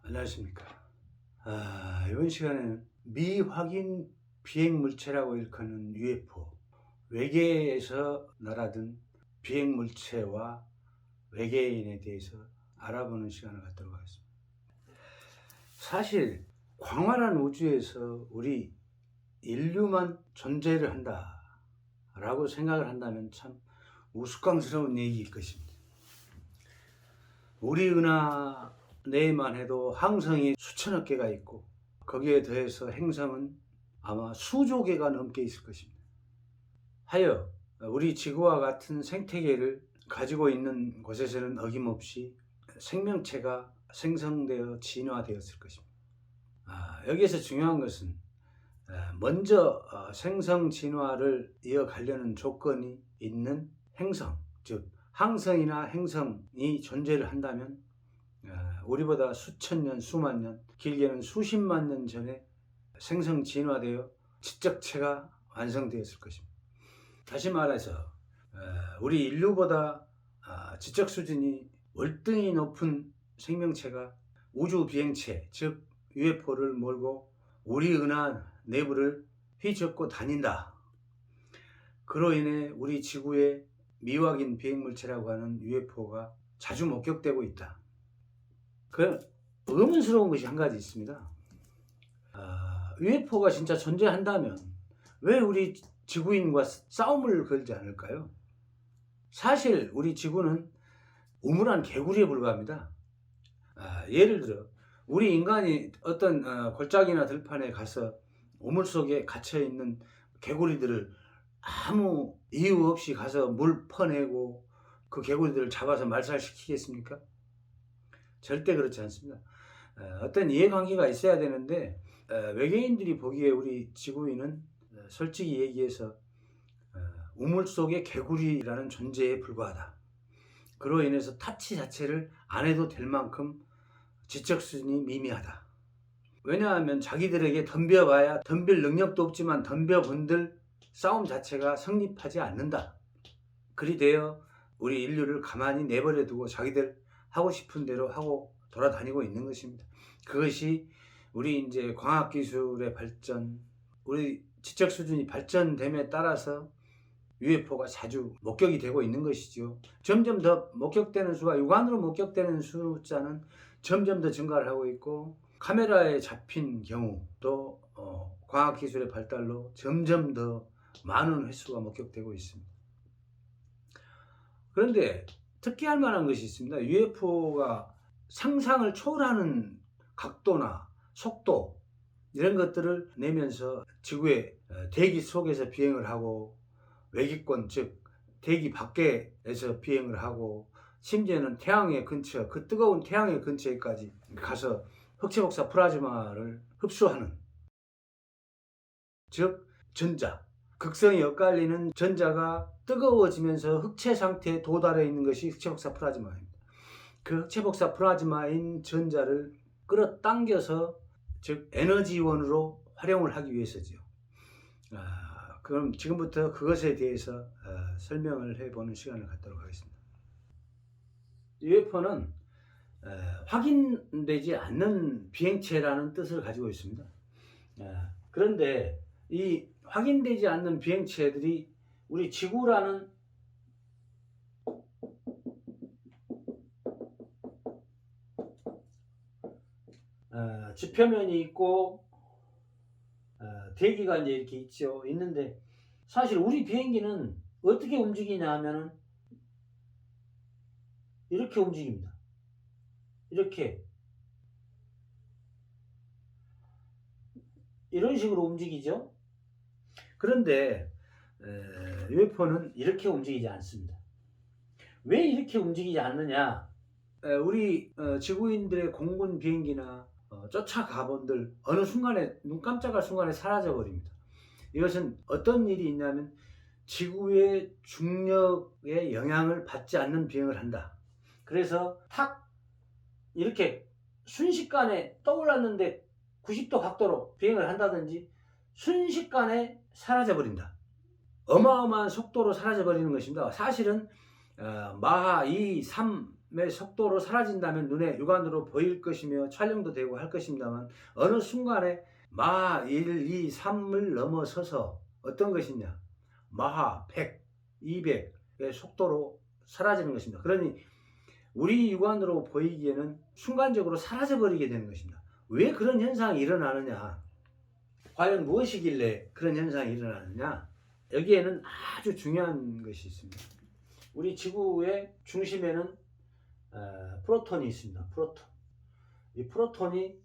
안녕하십니까. 이번 시간에는 미확인 비행물체라고 일컫는 UFO, 외계에서 날아든 비행물체와 외계인에 대해서 알아보는 시간을 갖도록 하겠습니다. 사실 광활한 우주에서 우리 인류만 존재를 한다 라고 생각을 한다면 참 우스꽝스러운 얘기일 것입니다. 우리 은하 내만 해도 항성이 수천억 개가 있고, 거기에 더해서 행성은 아마 수조 개가 넘게 있을 것입니다. 하여 우리 지구와 같은 생태계를 가지고 있는 곳에서는 어김없이 생명체가 생성되어 진화되었을 것입니다. 여기에서 중요한 것은 먼저 생성 진화를 이어가려는 조건이 있는 행성, 즉 항성이나 행성이 존재를 한다면 우리보다 수천 년, 수만 년, 길게는 수십만 년 전에 생성 진화되어 지적체가 완성되었을 것입니다. 다시 말해서 우리 인류보다 지적 수준이 월등히 높은 생명체가 우주 비행체, 즉 UFO를 몰고 우리 은하 내부를 휘젓고 다닌다. 그로 인해 우리 지구의 미확인 비행물체라고 하는 UFO가 자주 목격되고 있다. 그 의문스러운 것이 한 가지 있습니다. UFO가 진짜 존재한다면 왜 우리 지구인과 싸움을 걸지 않을까요? 사실 우리 지구는 우물한 개구리에 불과합니다. 예를 들어 우리 인간이 어떤 골짜기나 들판에 가서 우물 속에 갇혀있는 개구리들을 아무 이유 없이 가서 물 퍼내고 그 개구리들을 잡아서 말살시키겠습니까? 절대 그렇지 않습니다. 어떤 이해관계가 있어야 되는데 외계인들이 보기에 우리 지구인은 솔직히 얘기해서 우물 속의 개구리라는 존재에 불과하다. 그로 인해서 타치 자체를 안 해도 될 만큼 지적 수준이 미미하다. 왜냐하면 자기들에게 덤벼봐야 덤빌 능력도 없지만 덤벼본들 싸움 자체가 성립하지 않는다. 그리 되어 우리 인류를 가만히 내버려 두고 자기들 하고 싶은 대로 하고 돌아다니고 있는 것입니다. 그것이 우리 이제 과학기술의 발전, 우리 지적 수준이 발전됨에 따라서 UFO가 자주 목격이 되고 있는 것이죠. 점점 더 목격되는 수가, 육안으로 목격되는 숫자는 점점 더 증가를 하고 있고, 카메라에 잡힌 경우도 과학기술의 발달로 점점 더 많은 횟수가 목격되고 있습니다. 그런데 특기할 만한 것이 있습니다. UFO가 상상을 초월하는 각도나 속도 이런 것들을 내면서 지구의 대기 속에서 비행을 하고, 외기권 즉 대기 밖에서 비행을 하고, 심지어는 태양의 근처, 그 뜨거운 태양의 근처에까지 가서 흑체복사 플라즈마를 흡수하는, 즉 전자, 극성이 엇갈리는 전자가 뜨거워지면서 흑체 상태에 도달해 있는 것이 흑체복사 플라즈마입니다. 그 흑체복사 플라즈마인 전자를 끌어당겨서, 즉 에너지원으로 활용을 하기 위해서죠. 그럼 지금부터 그것에 대해서 설명을 해보는 시간을 갖도록 하겠습니다. UFO는 확인되지 않는 비행체라는 뜻을 가지고 있습니다. 그런데 이 확인되지 않는 비행체들이 우리 지구라는 지표면이 있고 대기가 이제 이렇게 있는데, 사실 우리 비행기는 어떻게 움직이냐 하면은 이렇게 움직입니다. 이렇게 이런 식으로 움직이죠. 그런데 UFO는 이렇게 움직이지 않습니다. 왜 이렇게 움직이지 않느냐? 우리 지구인들의 공군 비행기나 쫓아가본들 어느 순간에, 눈 깜짝할 순간에 사라져 버립니다. 이것은 어떤 일이 있냐면 지구의 중력의 영향을 받지 않는 비행을 한다. 그래서 탁 이렇게 순식간에 떠올랐는데 90도 각도로 비행을 한다든지 순식간에 사라져 버린다. 어마어마한 속도로 사라져 버리는 것입니다. 사실은 마하 2, 3 3의 속도로 사라진다면 눈에 육안으로 보일 것이며 촬영도 되고 할 것입니다만 어느 순간에 마하 1, 2, 3을 넘어서서 어떤 것이냐 마하 100, 200의 속도로 사라지는 것입니다. 그러니 우리 육안으로 보이기에는 순간적으로 사라져버리게 되는 것입니다. 왜 그런 현상이 일어나느냐, 과연 무엇이길래 그런 현상이 일어나느냐, 여기에는 아주 중요한 것이 있습니다. 우리 지구의 중심에는 프로톤이 있습니다. 프로톤. 이 프로톤이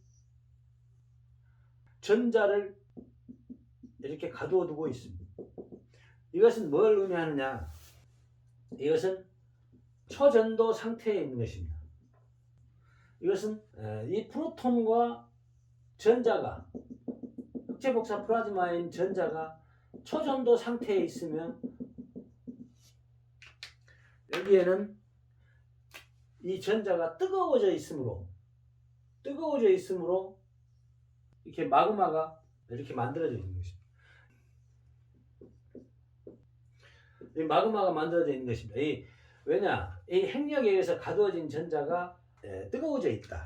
전자를 이렇게 가두어 두고 있습니다. 이것은 뭘 의미하느냐, 이것은 초전도 상태에 있는 것입니다. 이것은 이 프로톤과 전자가, 흑체복사 플라즈마인 전자가 초전도 상태에 있으면 여기에는 이 전자가 뜨거워져 있으므로 이렇게 마그마가 이렇게 만들어져 있는 것입니다. 이 마그마가 만들어져 있는 것입니다. 왜냐? 이 핵력에 의해서 가두어진 전자가 뜨거워져 있다.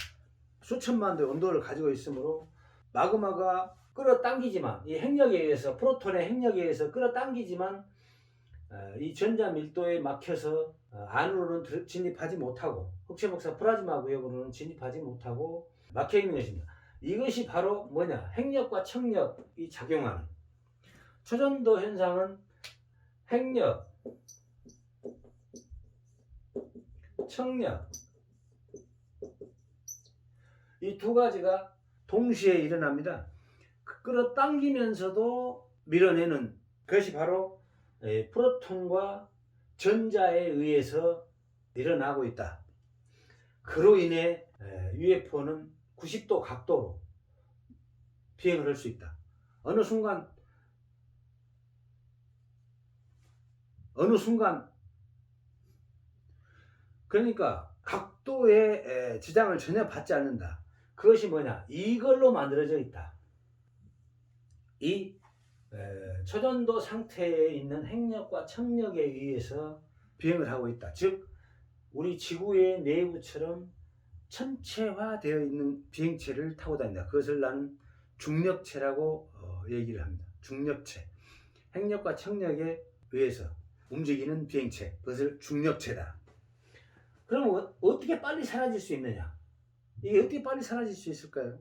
수천만 도의 온도를 가지고 있으므로 마그마가 끌어당기지만, 이 핵력에 의해서, 프로톤의 핵력에 의해서 끌어당기지만 이 전자 밀도에 막혀서 안으로는 진입하지 못하고, 흑체복사 플라즈마 구역으로는 진입하지 못하고 막혀 있는 것입니다. 이것이 바로 뭐냐? 핵력과 척력이 작용하는 초전도 현상은 핵력, 척력, 이 두 가지가 동시에 일어납니다. 끌어당기면서도 밀어내는 것이 바로 프로톤과 전자에 의해서 일어나고 있다. 그로 인해 UFO는 90도 각도로 비행을 할 수 있다. 어느 순간 그러니까 각도의 지장을 전혀 받지 않는다. 그것이 뭐냐? 이걸로 만들어져 있다. 이 초전도 상태에 있는 핵력과 척력에 의해서 비행을 하고 있다. 즉 우리 지구의 내부처럼 천체화되어 있는 비행체를 타고 다닌다. 그것을 나는 중력체라고 얘기를 합니다. 중력체. 핵력과 척력에 의해서 움직이는 비행체, 그것을 중력체다. 그럼 어떻게 빨리 사라질 수 있느냐? 이게 어떻게 빨리 사라질 수 있을까요?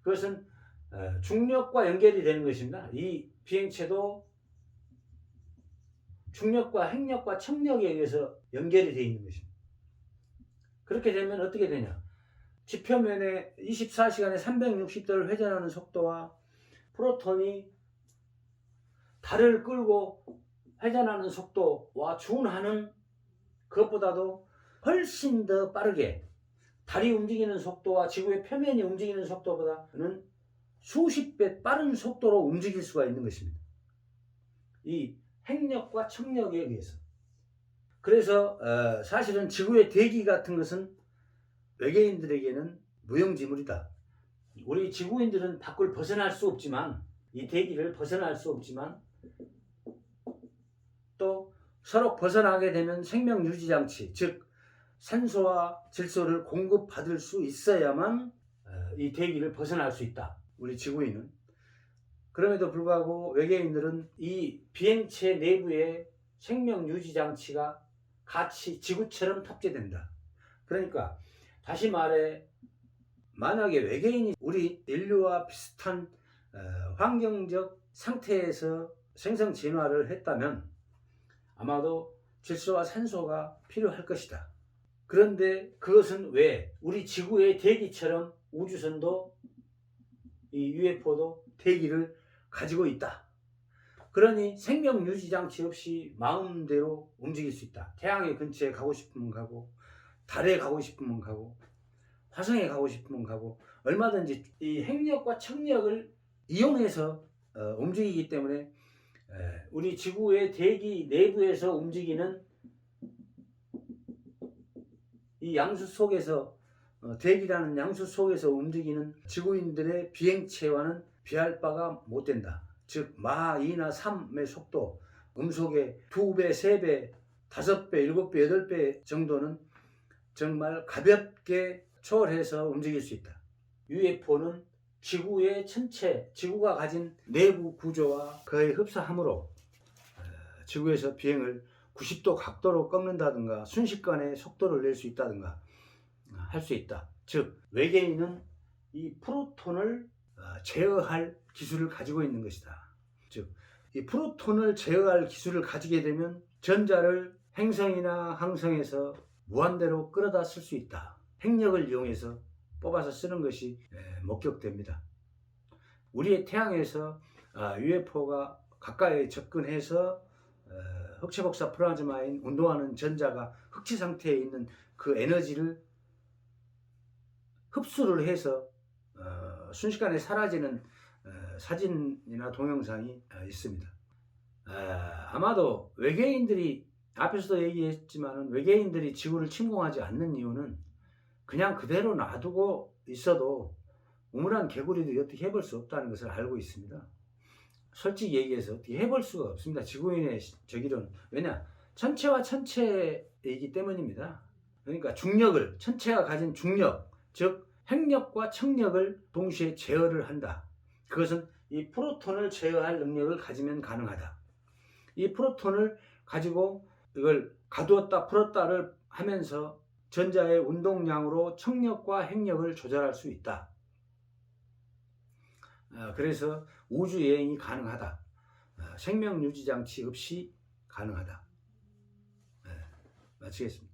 그것은 중력과 연결이 되는 것입니다. 이 비행체도 중력과 핵력과 척력에 의해서 연결이 되어 있는 것입니다. 그렇게 되면 어떻게 되냐? 지표면에 24시간에 360도를 회전하는 속도와 프로톤이 달을 끌고 회전하는 속도와 준하는 그것보다도 훨씬 더 빠르게, 달이 움직이는 속도와 지구의 표면이 움직이는 속도보다는 수십 배 빠른 속도로 움직일 수가 있는 것입니다. 이 핵력과 척력에 의해서. 그래서 사실은 지구의 대기 같은 것은 외계인들에게는 무용지물이다. 우리 지구인들은 밖을 벗어날 수 없지만, 이 대기를 벗어날 수 없지만, 또 서로 벗어나게 되면 생명 유지 장치, 즉 산소와 질소를 공급받을 수 있어야만 이 대기를 벗어날 수 있다. 우리 지구인은. 그럼에도 불구하고 외계인들은 이 비행체 내부에 생명 유지 장치가 같이 지구처럼 탑재된다. 그러니까 다시 말해, 만약에 외계인이 우리 인류와 비슷한 환경적 상태에서 생성 진화를 했다면 아마도 질소와 산소가 필요할 것이다. 그런데 그것은 왜 우리 지구의 대기처럼 우주선도 이 UFO도 대기를 가지고 있다. 그러니 생명 유지 장치 없이 마음대로 움직일 수 있다. 태양의 근처에 가고 싶으면 가고, 달에 가고 싶으면 가고, 화성에 가고 싶으면 가고, 얼마든지 이 핵력과 척력을 이용해서 움직이기 때문에 우리 지구의 대기 내부에서 움직이는 이 양수 속에서, 대기라는 양수 속에서 움직이는 지구인들의 비행체와는 비할 바가 못 된다. 즉 마하 2나 3의 속도, 음속의 2배, 3배, 5배, 7배, 8배 정도는 정말 가볍게 초월해서 움직일 수 있다. UFO는 지구의 천체, 지구가 가진 내부 구조와 그의 흡사함으로 지구에서 비행을 90도 각도로 꺾는다든가 순식간에 속도를 낼 수 있다든가 할 수 있다. 즉 외계인은 이 프로톤을 제어할 기술을 가지고 있는 것이다. 즉 이 프로톤을 제어할 기술을 가지게 되면 전자를 행성이나 항성에서 무한대로 끌어다 쓸 수 있다. 핵력을 이용해서 뽑아서 쓰는 것이 목격됩니다. 우리의 태양에서 UFO가 가까이 접근해서 흑체복사 플라즈마인 운동하는 전자가 흑체 상태에 있는 그 에너지를 흡수를 해서 순식간에 사라지는 사진이나 동영상이 있습니다. 아마도 외계인들이 앞에서도 얘기했지만 외계인들이 지구를 침공하지 않는 이유는 그냥 그대로 놔두고 있어도 우물안 개구리들이 어떻게 해볼 수 없다는 것을 알고 있습니다. 솔직히 얘기해서 어떻게 해볼 수가 없습니다. 지구인의 저기는. 왜냐? 천체와 천체이기 때문입니다. 그러니까 중력을, 천체가 가진 중력, 즉 핵력과 청력을 동시에 제어를 한다. 그것은 이 프로톤을 제어할 능력을 가지면 가능하다. 이 프로톤을 가지고 이걸 가두었다 풀었다를 하면서 전자의 운동량으로 청력과 핵력을 조절할 수 있다. 그래서 우주 여행이 가능하다. 생명 유지 장치 없이 가능하다. 마치겠습니다.